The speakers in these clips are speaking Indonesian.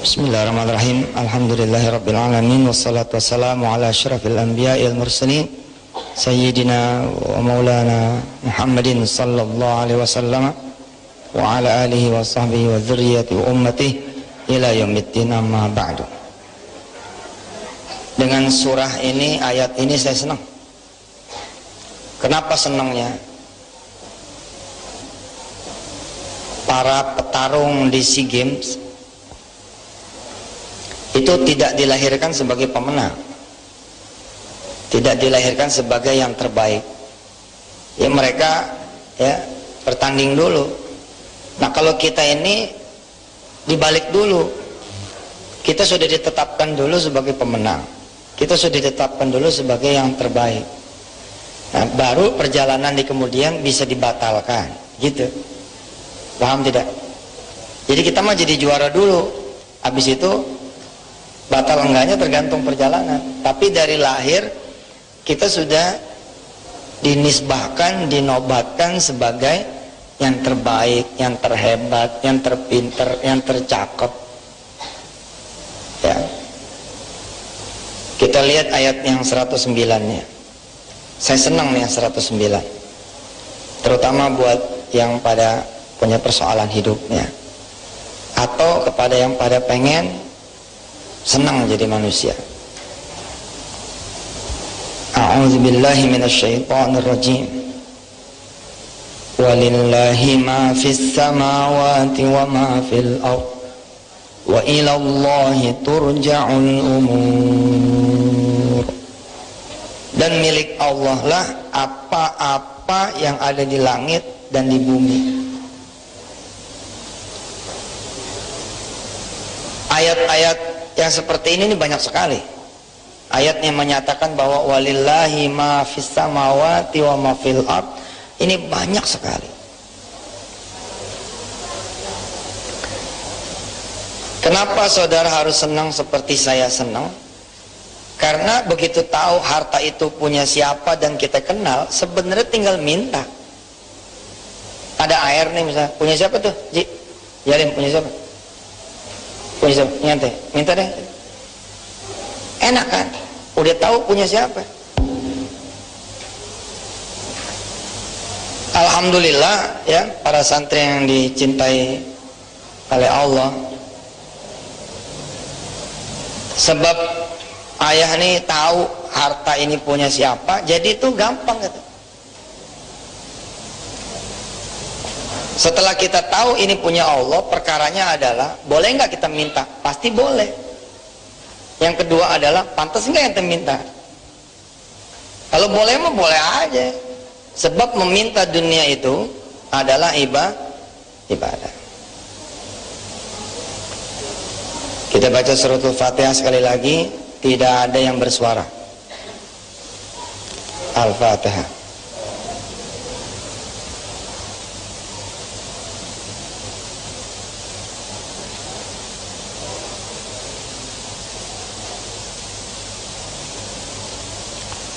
Bismillahirrahmanirrahim. Alhamdulillahirabbil alamin wassalatu wassalamu ala asyrafil anbiya'il mursalin sayyidina wa maulana Muhammadin sallallahu alaihi wasallam wa ala alihi wa sahbihi wa dzurriyyati wa ummatihi ila yaumiddin, amma ba'du. Dengan surah ini, ayat ini saya senang. Kenapa senangnya? Para petarung di SEA Games itu tidak dilahirkan sebagai pemenang, tidak dilahirkan sebagai yang terbaik. Ya mereka bertanding dulu. Nah kalau kita ini dibalik dulu, kita sudah ditetapkan dulu sebagai pemenang, kita sudah ditetapkan dulu sebagai yang terbaik. Nah baru perjalanan di kemudian bisa dibatalkan, gitu. Paham tidak? Jadi kita mah jadi juara dulu, habis itu batal enggaknya tergantung perjalanan. Tapi dari lahir kita sudah dinisbahkan, dinobatkan sebagai yang terbaik, yang terhebat, yang terpinter, yang tercakep. Ya. Kita lihat ayat yang 109-nya. Saya senang nih yang 109. Terutama buat yang pada punya persoalan hidupnya, atau kepada yang pada pengen senang jadi manusia. A'udzu billahi minasyaitonir rajim. Walillahi ma fis samawati wa ma fil ardh wa ila Allahi turja'ul umur. Dan milik Allah lah apa-apa yang ada di langit dan di bumi. Ayat-ayat yang seperti ini banyak sekali. Ayat yang menyatakan bahwa walillahi ma fis samawati wa ma fil ard. Ini banyak sekali. Kenapa saudara harus senang seperti saya senang? Karena begitu tahu harta itu punya siapa dan kita kenal, sebenarnya tinggal minta. Ada air nih misalnya, punya siapa tuh? Ji, Yalim punya siapa? Punya siapa? Nyantai, minta deh. Enak kan? Udah tahu punya siapa. Alhamdulillah ya, para santri yang dicintai oleh Allah. Sebab ayah nih tahu harta ini punya siapa, jadi itu gampang gitu. Setelah kita tahu ini punya Allah, perkaranya adalah boleh nggak kita minta? Pasti boleh. Yang kedua adalah pantas nggak yang kita minta? Kalau boleh mah boleh aja. Sebab meminta dunia itu adalah ibadah. Kita baca suratul Fatihah sekali lagi, tidak ada yang bersuara. Al-Fatihah.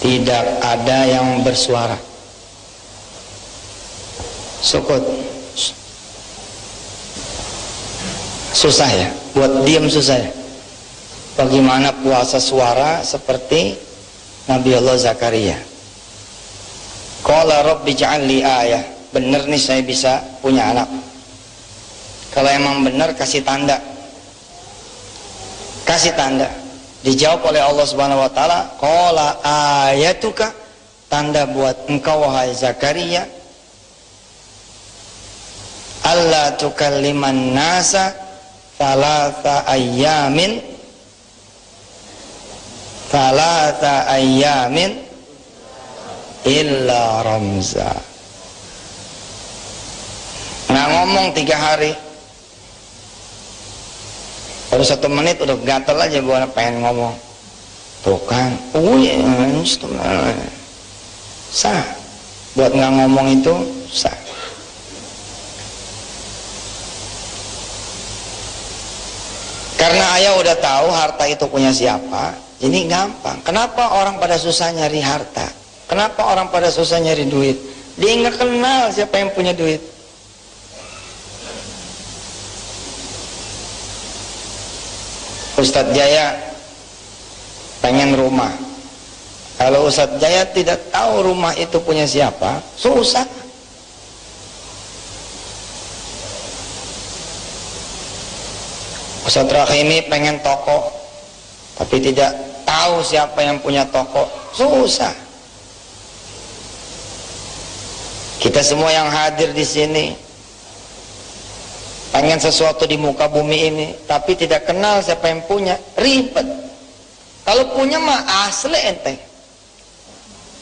Tidak ada yang bersuara. Sukut. Susah ya, buat diam susah ya. Bagaimana puasa suara seperti Nabi Allah Zakaria. Qala rabbi ja'alli ayah. Bener nih saya bisa punya anak. Kalau emang bener kasih tanda. Kasih tanda. Dijawab oleh Allah Subhanahu wa taala, qala ayatuka, tanda buat engkau wahai Zakaria, alla tukalliman nasa thalatha ayyamin illa ramza. Nggak ngomong 3 hari. Baru 1 menit udah gatel aja buat pengen ngomong. Tuh kan, sah. Buat nggak ngomong itu sah. Karena ayah udah tahu harta itu punya siapa, jadi gampang. Kenapa orang pada susah nyari harta? Kenapa orang pada susah nyari duit? Dia nggak kenal siapa yang punya duit. Ustadz Jaya pengen rumah. Kalau Ustadz Jaya tidak tahu rumah itu punya siapa, susah. Ustadz Rahimi pengen toko, tapi tidak tahu siapa yang punya toko, susah. Kita semua yang hadir di sini pengen sesuatu di muka bumi ini, tapi tidak kenal siapa yang punya, ribet. Kalau punya mah asli enteng.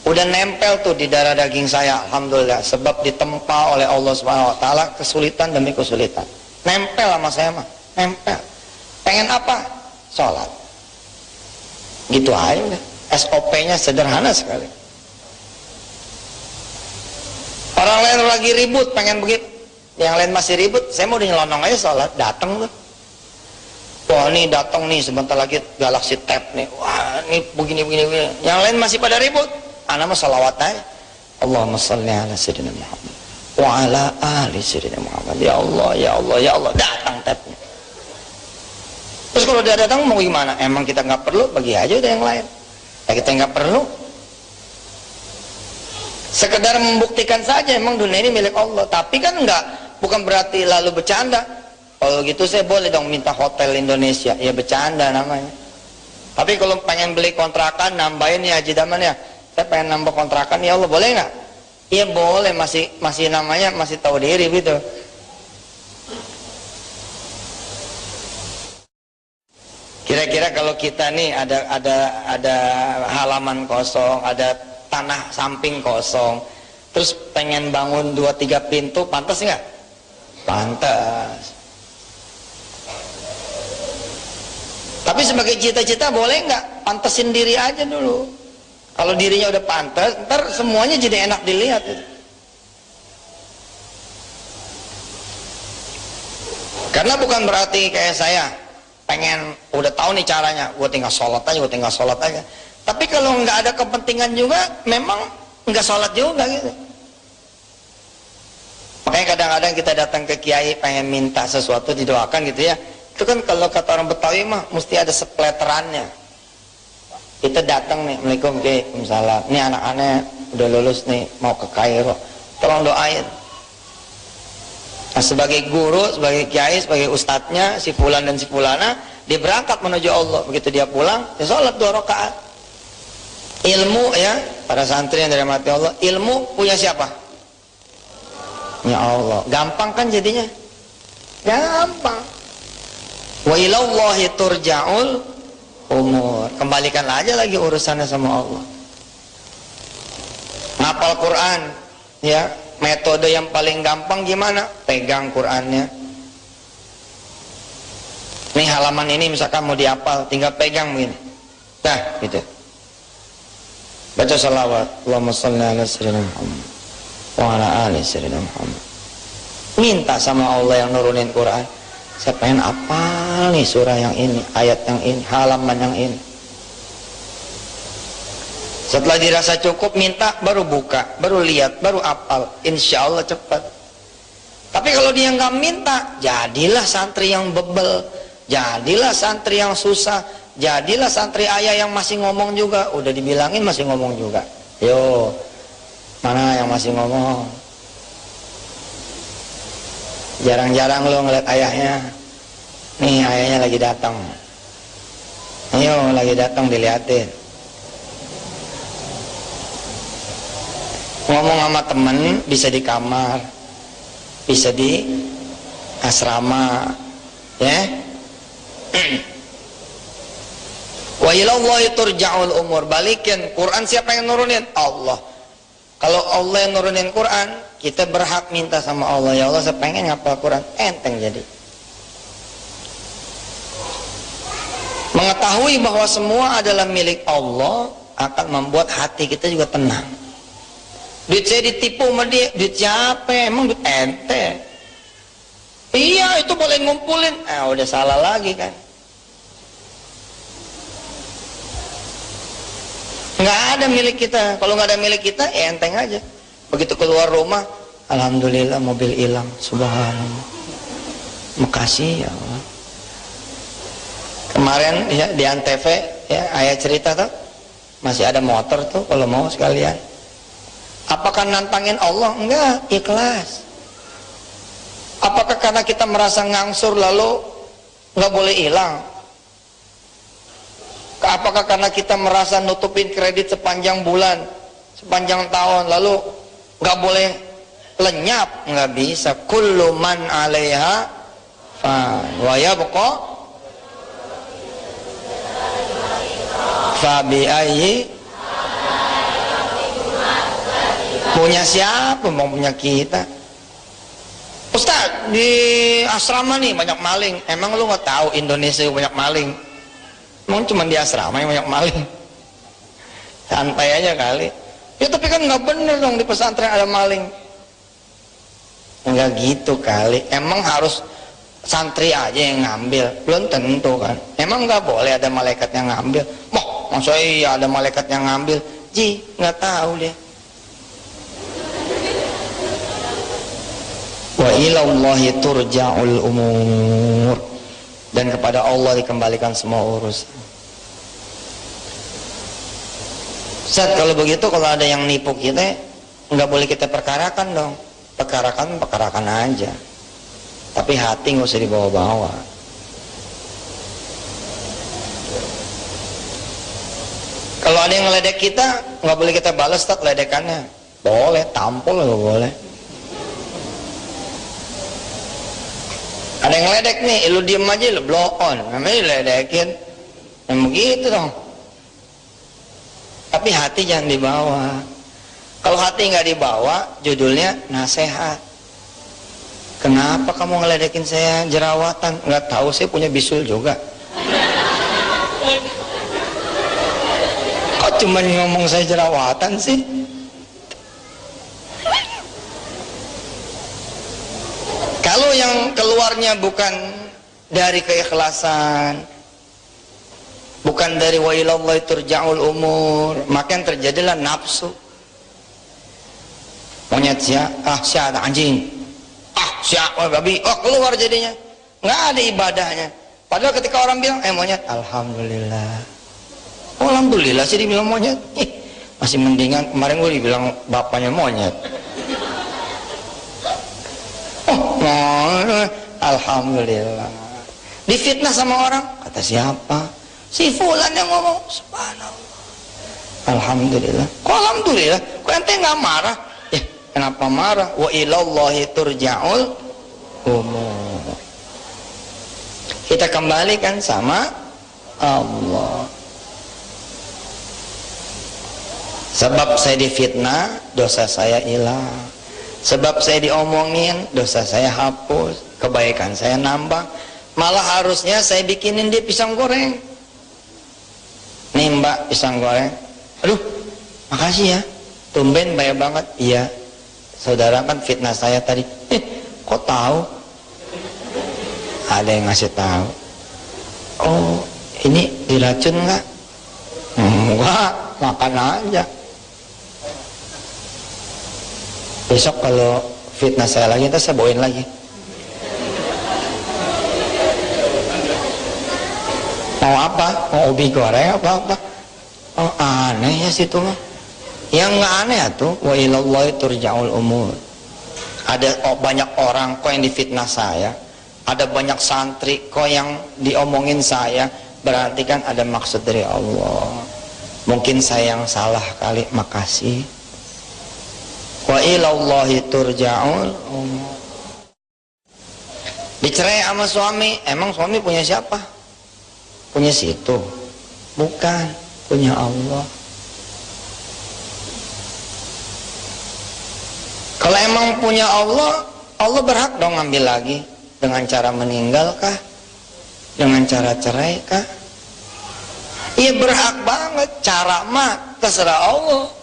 Udah nempel tuh di darah daging saya, alhamdulillah, sebab ditempa oleh Allah Subhanahu wa taala kesulitan demi kesulitan. Nempel sama saya mah, nempel. Pengen apa? Sholat. Gitu aja udah. SOP-nya sederhana sekali. Orang lain lagi ribut pengen begitu, yang lain masih ribut, saya mau nyelonong aja sholat, datang tuh. Wah ini datang nih sebentar lagi Galaxy Tab nih, wah ini begini. Yang lain masih pada ribut, ana mah sholawat aja. Allahumma sholli ala sayyidina Muhammad wa ala ali sayyidina Muhammad. Ya Allah, ya Allah, ya Allah, datang tabnya. Terus kalau dia datang mau gimana? Emang kita nggak perlu, bagi aja udah yang lain. Ya kita nggak perlu. Sekedar membuktikan saja emang dunia ini milik Allah. Tapi kan enggak, bukan berarti lalu bercanda. Kalau gitu saya boleh dong minta hotel Indonesia. Ya bercanda namanya. Tapi kalau pengen beli kontrakan, nambahin ya Haji Daman ya, saya pengen nambah kontrakan, ya Allah boleh nggak? Iya boleh, masih namanya masih tahu diri gitu. Kira-kira kalau kita nih ada halaman kosong, ada tanah samping kosong, terus pengen bangun 2-3 pintu, pantas nggak? Pantas. Tapi sebagai cita-cita boleh nggak? Pantesin diri aja dulu. Kalau dirinya udah pantas, ntar semuanya jadi enak dilihat. Karena bukan berarti kayak saya pengen udah tahu nih caranya, gue tinggal sholat aja. Tapi kalau nggak ada kepentingan juga, memang nggak sholat juga gitu. Makanya kadang-kadang kita datang ke kiai pengen minta sesuatu didoakan gitu ya. Itu kan kalau kata orang Betawi mah mesti ada sepleterannya. Kita datang nih, Assalamualaikum Kiai, Waalaikumsalam. Ini anak-anaknya udah lulus nih, mau ke Kairo, tolong doain. Nah, sebagai guru, sebagai kiai, sebagai ustadznya, si fulan dan si fulana, dia berangkat menuju Allah. Begitu dia pulang, dia sholat 2 rakaat. Ilmu ya, para santri yang dirahmati Allah, ilmu punya siapa? Ya Allah. Gampang kan jadinya? Gampang. Wa ilallahi turja'ul umur. Kembalikan aja lagi urusannya sama Allah. Ngapal Quran ya, metode yang paling gampang gimana? Pegang Qurannya. Nih halaman ini misalkan mau dihafal, tinggal pegang begini. Nah, gitu. Baca salawat, Allahumma shalli ala sayyidina Muhammad wa ala ali sayyidina Muhammad. Minta sama Allah yang nurunin Quran. Saya pengen apal nih surah yang ini, ayat yang ini, halaman yang ini. Setelah dirasa cukup, minta, baru buka, baru lihat, baru apal. Insya Allah cepat. Tapi kalau dia nggak minta, jadilah santri yang bebel, jadilah santri yang susah, jadilah santri ayah yang masih ngomong juga. Udah dibilangin masih ngomong juga. Yo, mana yang masih ngomong? Jarang-jarang lo ngeliat ayahnya. Nih ayahnya lagi datang. Ayo lagi datang dilihatin. Ngomong sama temen bisa di kamar, bisa di asrama, ya. Wa ilallahi turja'ul umur. Balikin Quran, siapa yang nurunin? Allah. Kalau Allah yang nurunin Quran, kita berhak minta sama Allah, ya Allah saya pengen ngapal Quran. Enteng jadi. Mengetahui bahwa semua adalah milik Allah akan membuat hati kita juga tenang. Duit saya ditipu sama dia, duit siapa? Emang duit ente? Iya itu boleh ngumpulin. Udah salah lagi kan. Nggak ada milik kita. Kalau nggak ada milik kita, enteng aja. Begitu keluar rumah, alhamdulillah mobil hilang, subhanallah. Makasih ya Allah. Kemarin ya di Antv ya ayah cerita tuh masih ada motor tuh kalau mau sekalian. Apakah nantangin Allah? Enggak, ikhlas. Apakah karena kita merasa ngangsur lalu nggak boleh hilang? Apakah karena kita merasa nutupin kredit sepanjang bulan, sepanjang tahun lalu nggak boleh lenyap? Nggak bisa. Kullu man 'alaiha fan wa yabqa fa bi ayyi. Punya siapa? Mau punya kita. Ustaz, di asrama nih banyak maling. Emang lu nggak tahu Indonesia banyak maling? Emang cuma di asrama yang banyak maling? Santai aja kali. Ya tapi kan nggak bener dong di pesantren ada maling. Enggak gitu kali. Emang harus santri aja yang ngambil? Belum tentu kan. Emang nggak boleh ada malaikat yang ngambil? Masa iya ada malaikat yang ngambil? Ji, nggak tahu dia. Wa ilallahi turja'ul umur, dan kepada Allah dikembalikan semua urusan. Ustaz, kalau begitu kalau ada yang nipu kita nggak boleh kita perkarakan dong. Perkarakan aja, tapi hati nggak usah dibawa-bawa. Kalau ada yang ngeledek kita nggak boleh kita balas Ustaz ledekannya. Boleh, tampol nggak boleh. Ada yang ledek nih, lu diem aja, lu blow on, namanya ledekin. Yang begitu dong. Tapi hati jangan dibawa. Kalau hati nggak dibawa, judulnya nasihat. Kenapa kamu ngeledekin saya jerawatan? Nggak tahu, saya punya bisul juga. Kok cuma ngomong saya jerawatan sih? Kalau yang keluarnya bukan dari keikhlasan, bukan dari wa ilallahi turja'ul umur, maka yang terjadilah nafsu. Monyet siapa anjing, siapa babi, keluar jadinya. Nggak ada ibadahnya. Padahal ketika orang bilang monyet, alhamdulillah. Alhamdulillah sih dibilang monyet. Masih mendingan kemarin gue dibilang bapaknya monyet. Alhamdulillah. Difitnah sama orang, kata siapa? Si fulan yang ngomong. Subhanallah. Alhamdulillah. Kok alhamdulillah? Kok ente nggak marah? Ya, kenapa marah? Wa ilallahi turja'ul umur. Kita kembalikan sama Allah. Sebab saya difitnah, dosa saya hilang. Sebab saya diomongin, dosa saya hapus, kebaikan saya nambah. Malah harusnya saya bikinin dia pisang goreng. Nih mbak, pisang goreng. Aduh, makasih ya, tumben bayar banget. Iya, saudara kan fitnah saya tadi. Kok tahu? Ada yang ngasih tahu. Oh, ini diracun nggak? Enggak, makan aja. Besok kalau fitnah saya lagi, ntar saya bawain lagi. Mau apa? Mau ubi goreng apa-apa? Oh aneh ya situ mah. Yang nggak aneh tuh wa ilallahi turja'ul umur. Ada banyak orang kok yang difitnah saya. Ada banyak santri kok yang diomongin saya. Berarti kan ada maksud dari Allah. Mungkin saya yang salah kali, makasih. Wa ilallahi turja'ul umur. Dicerai sama suami, emang suami punya siapa? Punya situ? Bukan, punya Allah. Kalau emang punya Allah, Allah berhak dong ngambil lagi. Dengan cara meninggal kah? Dengan cara cerai kah? Iya berhak banget. Cara mah terserah Allah.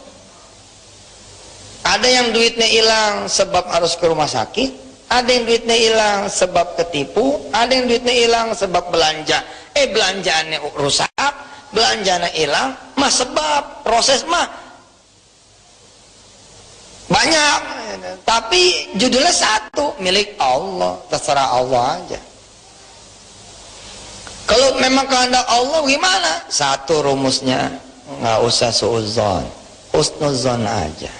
Ada yang duitnya hilang sebab harus ke rumah sakit, ada yang duitnya hilang sebab ketipu, ada yang duitnya hilang sebab belanja. Belanjaannya rusak, belanjaannya hilang, mah sebab proses mah banyak, tapi judulnya satu, milik Allah, terserah Allah aja. Kalau memang kehendak Allah gimana? Satu rumusnya, nggak usah suudzon, husnuzon aja.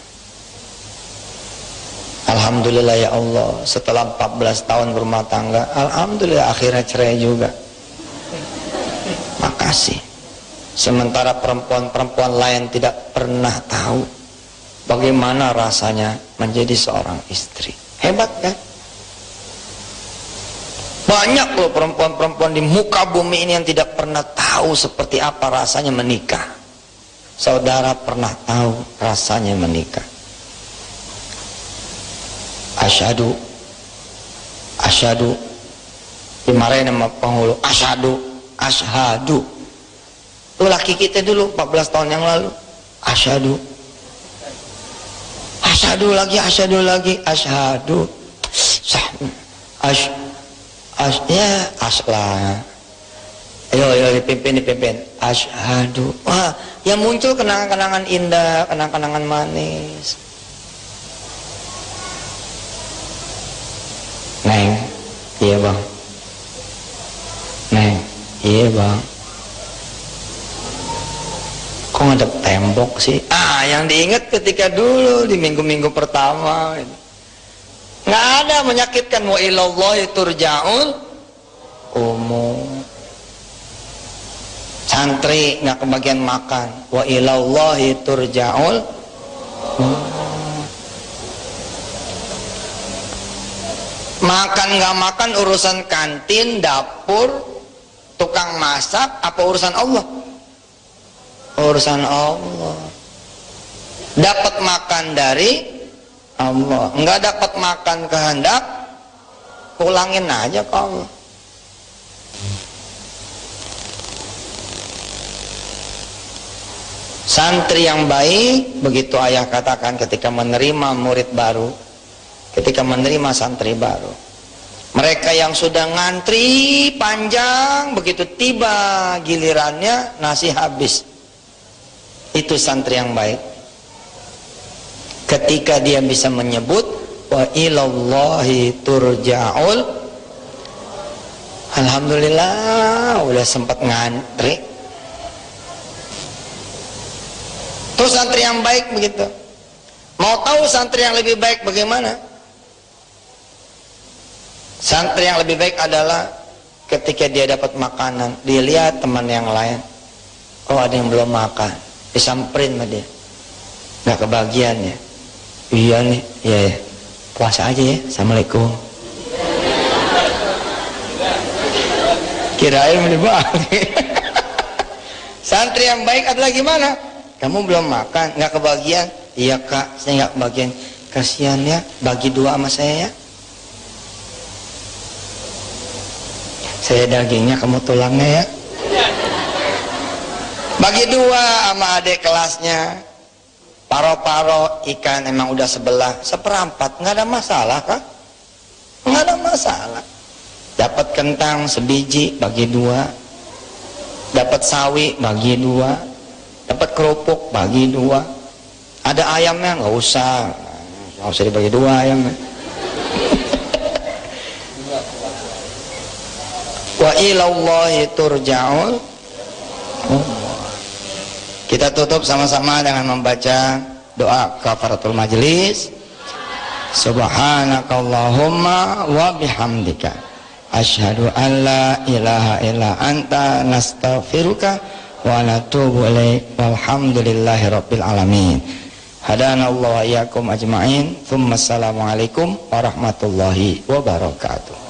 Alhamdulillah ya Allah, setelah 14 tahun berumah tangga, alhamdulillah akhirnya cerai juga. Makasih. Sementara perempuan-perempuan lain tidak pernah tahu bagaimana rasanya menjadi seorang istri. Hebat kan? Banyak loh perempuan-perempuan di muka bumi ini yang tidak pernah tahu seperti apa rasanya menikah. Saudara pernah tahu rasanya menikah? Asyhadu, dimarahin sama penghulu. Asyhadu. Tuh laki kita dulu 14 tahun yang lalu. Asyhadu lagi. Ya aslah. Ayo dipimpin. Asyhadu. Wah, yang muncul kenangan-kenangan indah, kenangan-kenangan manis. Neng, iya bang. Neng, iya bang. Kok ngadep tembok sih? Yang diingat ketika dulu di minggu-minggu pertama. Nggak ada menyakitkan. Wa ilallahi turja'ul umur. Santri nggak kebagian makan. Wa ilallahi turja'ul umur. Makan nggak makan urusan kantin, dapur, tukang masak, apa urusan Allah? Urusan Allah. Dapat makan dari Allah, nggak dapat makan kehendak, pulangin aja ke Allah. Santri yang baik, begitu ayah katakan ketika menerima murid baru, ketika menerima santri baru, mereka yang sudah ngantri panjang, begitu tiba gilirannya nasi habis. Itu santri yang baik. Ketika dia bisa menyebut wa ilallahi turja'ul, alhamdulillah udah sempat ngantri. Tuh santri yang baik begitu. Mau tahu santri yang lebih baik bagaimana? Santri yang lebih baik adalah ketika dia dapat makanan, dia lihat teman yang lain, oh ada yang belum makan, disamperin sama dia, nggak kebagian ya. Iya nih, iya ya. Puasa aja ya. Assalamualaikum. Kirain menibagi. Santri yang baik adalah gimana? Kamu belum makan, nggak kebagian? Iya kak, saya nggak kebagian. Kasihan ya, bagi dua sama saya ya. Saya dagingnya, kamu tulangnya ya. Bagi dua sama adik kelasnya. Paro-paro ikan emang udah seperempat, nggak ada masalah kak, nggak ada masalah. Dapat kentang sebiji bagi dua, dapat sawi bagi dua, dapat kerupuk bagi dua. Ada ayamnya nggak usah dibagi dua ayamnya. Wa ilallahi turja'ul. Kita tutup sama-sama dengan membaca doa kafaratul majelis. Subhanakallahumma wa bihamdika asyhadu an la ilaha illa anta nastaghfiruka wa natubu ilaik walhamdulillahi rabbil alamin. Hadanallahu wa iyyakum ajma'in. Tsumma assalamu alaikum warahmatullahi wabarakatuh.